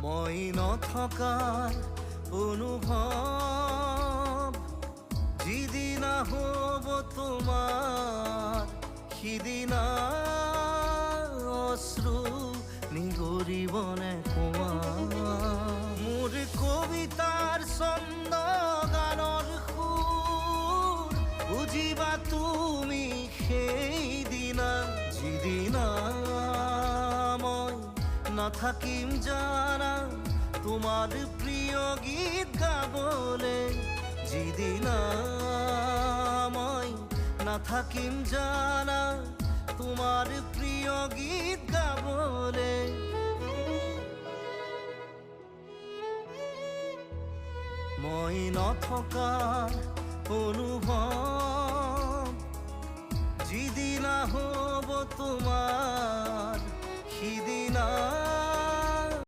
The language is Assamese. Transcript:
মই নথকাৰ অনুভৱ যিদিনা হ'ব তোমাৰ সিদিনা অশ্ৰু নিগৰিবনে কোৱা মোৰ কবিতাৰ ছন্দ গানৰ সুৰ বুজিবা তুমি সেইদিনা যিদিনা মই নাথাকিম জানা তোমাৰ প্ৰিয় গীত গাবলে যিদিনা মই নাথাকিম জানা তোমাৰ প্ৰিয় গীত গাবলে মই নথকাৰ অনুভৱ যিদিনা হ'ব তোমাৰ সিদিনা